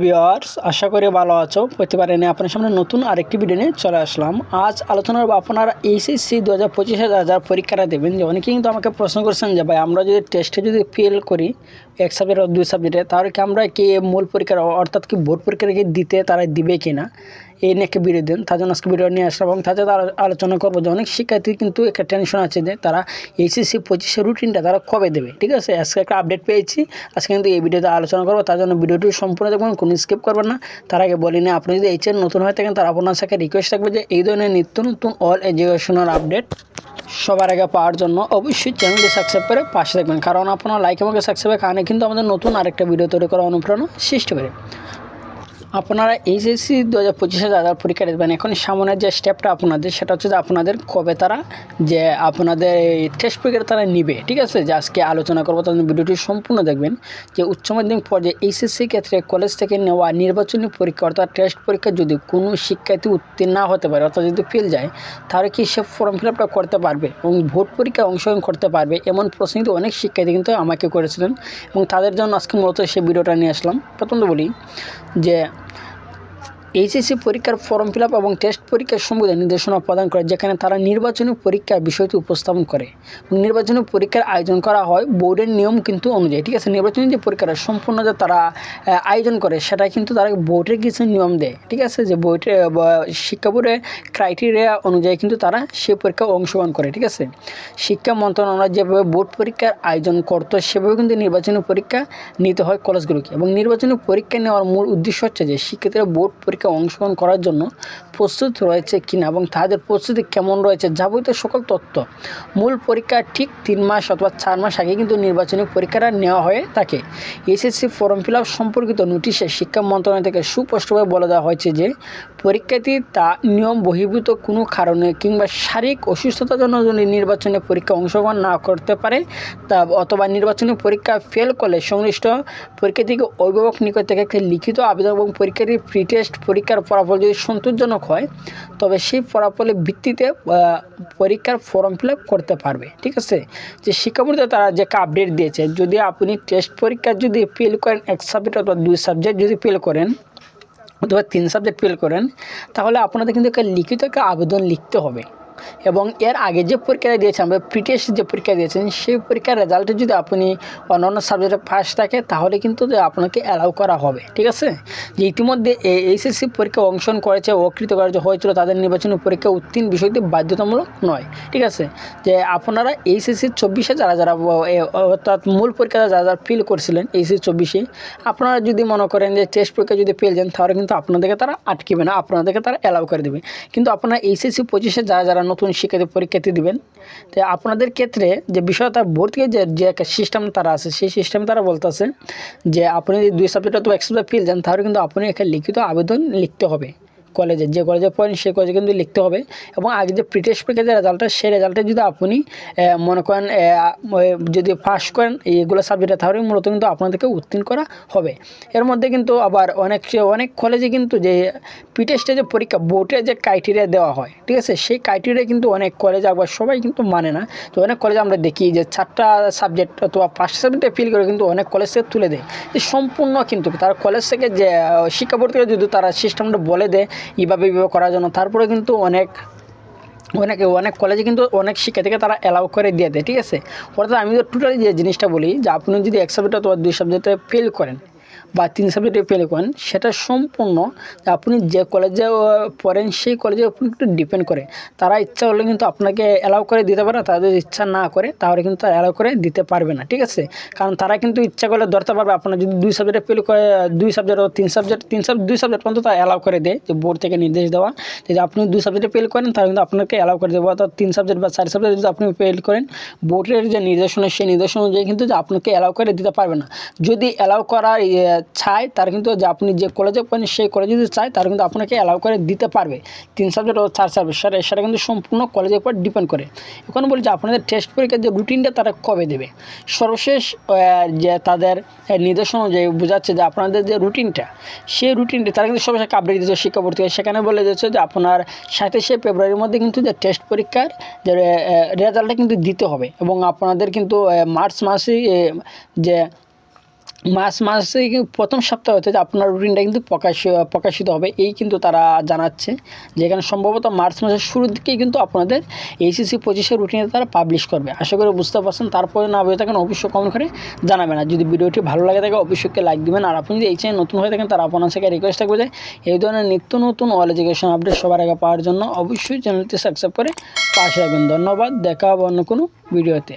Viewers, আশা করি ভালো আছো। প্রতিবারে নিয়ে আপনার সামনে নতুন আরেকটি ভিডিও নিয়ে চলে আসলাম। আজ আলোচনা করব আপনারা এইচএসসি 2025 যারা পরীক্ষাটা দেবেন। যে অনেকেই কিন্তু আমাকে প্রশ্ন করছেন যে ভাই, আমরা যদি টেস্টে যদি ফেল করি এক সাবজেক্ট ও দুই সাবজেক্টে, তাহলে কি আমরা কি মূল পরীক্ষার অর্থাৎ কি বোর্ড পরীক্ষাটা কি দিতে তারা দিবে কিনা, এই নিয়ে একটা ভিডিও দেন। তার জন্য আজকে ভিডিও নিয়ে আসলাম এবং তাদের আলোচনা করবো যে অনেক শিক্ষার্থী কিন্তু একটা টেনশন আছে যে তারা এইচএসসি 25 রুটিনটা তারা কবে দেবে। ঠিক আছে, আজকে একটা আপডেট পেয়েছি, আজকে কিন্তু এই ভিডিওতে আলোচনা করবো। তার জন্য ভিডিওটি সম্পূর্ণ দেখবেন, কোনো স্কিপ করবেন না। তার আগে বলি না, আপনি যদি এই চ্যানেল নতুন হয়ে থাকেন, তার আপনার সাথে রিকোয়েস্ট থাকবে যে এই ধরনের নিত্য নতুন অল এডুকেশনাল আপডেট সবার আগে পাওয়ার জন্য অবশ্যই চ্যানেলটি সাবস্ক্রাইব করে পাশে থাকবেন। কারণ আপনার লাইক এবং সাবস্ক্রাইবের কারণে কিন্তু আমাদের নতুন আরেকটা ভিডিও তৈরি করার অনুপ্রেরণা সৃষ্টি করে। আপনারা এইচএসসি 2025 যারা পরীক্ষা দেবেন, এখন সামনের যে স্টেপটা আপনাদের, সেটা হচ্ছে যে আপনাদের কবে তারা যে আপনাদের টেস্ট পরীক্ষা তারা নিবে। ঠিক আছে, যে আজকে আলোচনা করবো, তাদের ভিডিওটি সম্পূর্ণ দেখবেন। যে উচ্চ মাধ্যমিক পর্যায়ে এইচএসসি ক্ষেত্রে কলেজ থেকে নেওয়া নির্বাচনী পরীক্ষা অর্থাৎ টেস্ট পরীক্ষা যদি কোনো শিক্ষার্থী উত্তীর্ণ না হতে পারে অর্থাৎ যদি ফেল যায়, তাহলে কি সে ফর্ম ফিল আপটা করতে পারবে এবং ভোট পরীক্ষায় অংশগ্রহণ করতে পারবে, এমন প্রশ্ন কিন্তু অনেক শিক্ষার্থী কিন্তু আমাকে করেছিলেন এবং তাদের জন্য আজকে মূলত সেই ভিডিওটা নিয়ে আসলাম। প্রথমত বলি যে এইচএসসি পরীক্ষার ফর্ম ফিল আপ এবং টেস্ট পরীক্ষার সম্বন্ধে নির্দেশনা প্রদান করে, যেখানে তারা নির্বাচনী পরীক্ষার বিষয়টি উপস্থাপন করে এবং নির্বাচনী পরীক্ষার আয়োজন করা হয় বোর্ডের নিয়ম কিন্তু অনুযায়ী। ঠিক আছে, নির্বাচনী যে পরীক্ষাটা সম্পূর্ণ যে তারা আয়োজন করে, সেটা কিন্তু তারা বোর্ডের কিছু নিয়ম দেয়। ঠিক আছে, যে বোর্ডের শিক্ষা বোর্ডের ক্রাইটেরিয়া অনুযায়ী কিন্তু তারা সেই পরীক্ষায় অংশগ্রহণ করে। ঠিক আছে, শিক্ষা মন্ত্রণালয় যেভাবে বোর্ড পরীক্ষার আয়োজন করতো, সেভাবে কিন্তু নির্বাচনী পরীক্ষা নিতে হয় কলেজগুলোকে। এবং নির্বাচনী পরীক্ষা নেওয়ার মূল উদ্দেশ্য হচ্ছে যে শিক্ষার্থীরা বোর্ড পরীক্ষা অংশগ্রহণ করার জন্য প্রস্তুত রয়েছে কিনা এবং তাদের প্রস্তুতি কেমন রয়েছে যাবতীয় সকল তথ্য মূল পরীক্ষার ঠিক 3 মাস অথবা 4 মাস আগে কিন্তু নির্বাচনী পরীক্ষাটা নেওয়া হয়ে থাকে। এসএসসি ফর্ম ফিল আপ সম্পর্কিত নোটিশে শিক্ষা মন্ত্রণালয় থেকে সুস্পষ্টভাবে বলে দেওয়া হয়েছে যে পরীক্ষার্থী তা নিয়ম বহির্ভূত কোনো কারণে কিংবা শারীরিক অসুস্থতার জন্য যদি নির্বাচনী পরীক্ষা অংশগ্রহণ না করতে পারে তা অথবা নির্বাচনী পরীক্ষা ফেল করলে সংশ্লিষ্ট পরীক্ষার্থীকে অভিভাবক নিকট থেকে একটি লিখিত আবেদন এবং পরীক্ষার্থীর প্রি টেস্ট পরীক্ষার ফলাফল যদি সন্তোষজনক হয়, তবে সেই ফলাফলের ভিত্তিতে পরীক্ষার ফর্ম ফিল আপ করতে পারবে। ঠিক আছে, যে শিক্ষা বোর্ডে তারা যে আপডেট দিয়েছে, যদি আপনি টেস্ট পরীক্ষা যদি ফেল করেন এক সাবজেক্ট অথবা 2 সাবজেক্ট যদি ফেল করেন অথবা 3 সাবজেক্ট ফেল করেন, তাহলে আপনাদের কিন্তু একটা লিখিত একটা আবেদন লিখতে হবে এবং এর আগে যে পরীক্ষাটা দিয়েছেন আমরা প্রি টেস্ট যে পরীক্ষা দিয়েছেন, সেই পরীক্ষার রেজাল্টে যদি আপনি অন্যান্য সাবজেক্টে ফার্স্ট থাকে, তাহলে কিন্তু আপনাকে অ্যালাউ করা হবে। ঠিক আছে, যে ইতিমধ্যে এইচএসসি পরীক্ষা অংশগ্রহণ করেছে অকৃতকার্য হয়েছিল, তাদের নির্বাচনী পরীক্ষা উত্তীর্ণ বিষয়টি বাধ্যতামূলক নয়। ঠিক আছে, যে আপনারা এইচএসসি 24 যারা অর্থাৎ মূল পরীক্ষা যারা ফেল করছিলেন এইচএসসি 24, আপনারা যদি মনে করেন যে টেস্ট পরীক্ষা যদি ফেল যান, তাহলে কিন্তু আপনাদেরকে তারা আটকেবে না, আপনাদেরকে তারা অ্যালাউ করে দেবে। কিন্তু আপনারা এইচএসসি 25 যারা নতুন পরীক্ষার্থী দিবেন, তো আপনাদের ক্ষেত্রে যে বিষয়টা বোর্ড থেকে যে একটা সিস্টেম তারা আছে, সেই সিস্টেম তারা বলতেছে যে আপনি যদি 2 সাবজেক্ট অথবা 1 সাবজেক্ট ফেল যান, তাহলে কিন্তু আপনি একটা লিখিত আবেদন লিখতে হবে কলেজে, যে কলেজে পড়েন সেই কলেজে কিন্তু লিখতে হবে। এবং আগে যে প্রি টেস্ট পরীক্ষার যে রেজাল্টটা, সেই রেজাল্টে যদি আপনি মনে করেন যদি পাস করেন এইগুলো সাবজেক্টে, তাহলে মূলত কিন্তু আপনাদেরকে উত্তীর্ণ করা হবে। এর মধ্যে কিন্তু আবার অনেক কলেজে কিন্তু যে প্রি টেস্টে যে পরীক্ষা বোর্ডের যে ক্রাইটেরিয়া দেওয়া হয়, ঠিক আছে, সেই ক্রাইটেরিয়া কিন্তু অনেক কলেজে আবার সবাই কিন্তু মানে না। তো অনেক কলেজে আমরা দেখি যে 4টা সাবজেক্ট অথবা 5টা সাবজেক্টে ফেল করে কিন্তু অনেক কলেজ থেকে তুলে দেয়। যে সম্পূর্ণ কিন্তু তার কলেজ থেকে যে শিক্ষা বোর্ড থেকে যদি তারা সিস্টেমটা বলে দেয় এইভাবে করার জন্য, তারপরে কিন্তু অনেক কলেজে কিন্তু অনেক শিক্ষার্থীকে তারা অ্যালাউ করে দিয়ে দেয়। ঠিক আছে, অর্থাৎ আমি তো টোটালি যে জিনিসটা বলি যে আপনি যদি 1 সাবজেক্ট অথবা 2 সাবজেক্টে ফেল করেন বা 3 সাবজেক্টে ফেল করেন, সেটা সম্পূর্ণ আপনি যে কলেজে পড়েন সেই কলেজের উপর একটু ডিপেন্ড করে। তারা ইচ্ছা হলে কিন্তু আপনাকে অ্যালাউ করে দিতে পারে, তাদের ইচ্ছা না করে তাহলে কিন্তু তারা অ্যালাউ করে দিতে পারবে না। ঠিক আছে, কারণ তারা কিন্তু ইচ্ছা করলে ধরতে পারবে আপনার যদি 2 সাবজেক্টে ফেল করে 2 সাবজেক্ট ও 2 সাবজেক্ট পর্যন্ত তারা অ্যালাউ করে দেয়, যে বোর্ড থেকে নির্দেশ দেওয়া যে আপনি 2 সাবজেক্টে ফেল করেন, তাহলে কিন্তু আপনাকে অ্যালাউ করে দেবো। অর্থাৎ 3 সাবজেক্ট বা 4 সাবজেক্ট যদি আপনি ফেল করেন, বোর্ডের যে নির্দেশনা সেই নির্দেশনা অনুযায়ী কিন্তু যে আপনাকে অ্যালাউ করে দিতে পারবে না। যদি অ্যালাউ করার চায়, তার কিন্তু যে আপনি যে কলেজে পড়েন সেই কলেজে যদি চায়, তার কিন্তু আপনাকে অ্যালাউ করে দিতে পারবে 3 সাবজেক্ট ও 4 সাবজেক্ট, সেটা কিন্তু সম্পূর্ণ কলেজের উপর ডিপেন্ড করে। এখন বলি যে আপনাদের টেস্ট পরীক্ষার যে রুটিনটা তারা কবে দেবে। সর্বশেষ যে তাদের নির্দেশনা অনুযায়ী বোঝাচ্ছে যে আপনাদের যে রুটিনটা, সেই রুটিনটা তারা কিন্তু সর্বশেষ আপডেট দিচ্ছে শিক্ষা বোর্ড থেকে। সেখানে বলে দিচ্ছে যে আপনার 27শে ফেব্রুয়ারির মধ্যে কিন্তু যে টেস্ট পরীক্ষার যে রেজাল্টটা কিন্তু দিতে হবে এবং আপনাদের কিন্তু মার্চ মাসে যে মার্চ মাসে প্রথম সপ্তাহ হতে আপনার রুটিনটা কিন্তু প্রকাশিত হবে, এই কিন্তু তারা জানাচ্ছে। যেখানে সম্ভবত মার্চ মাসের শুরুর দিকেই কিন্তু আপনাদের এইচএসসি 25-এর রুটিনে তারা পাবলিশ করবে। আশা করি বুঝতে পারছেন। তারপরে না বুঝে থাকেন অবশ্যই কমেন্ট করে জানাবেন। আর যদি ভিডিওটি ভালো লাগে থাকে অবশ্যই লাইক দিবেন। আর আপনি যদি এই চ্যানেল নতুন হয়ে থাকেন তারা আপনার থেকে রিকোয়েস্ট থাকবে যে এই ধরনের নিত্য নতুন অল এডুকেশন আপডেট সবার আগে পাওয়ার জন্য অবশ্যই চ্যানেলটি সাবস্ক্রাইব করে পাশে রাখবেন। ধন্যবাদ, দেখা হবে অন্য কোনো ভিডিওতে।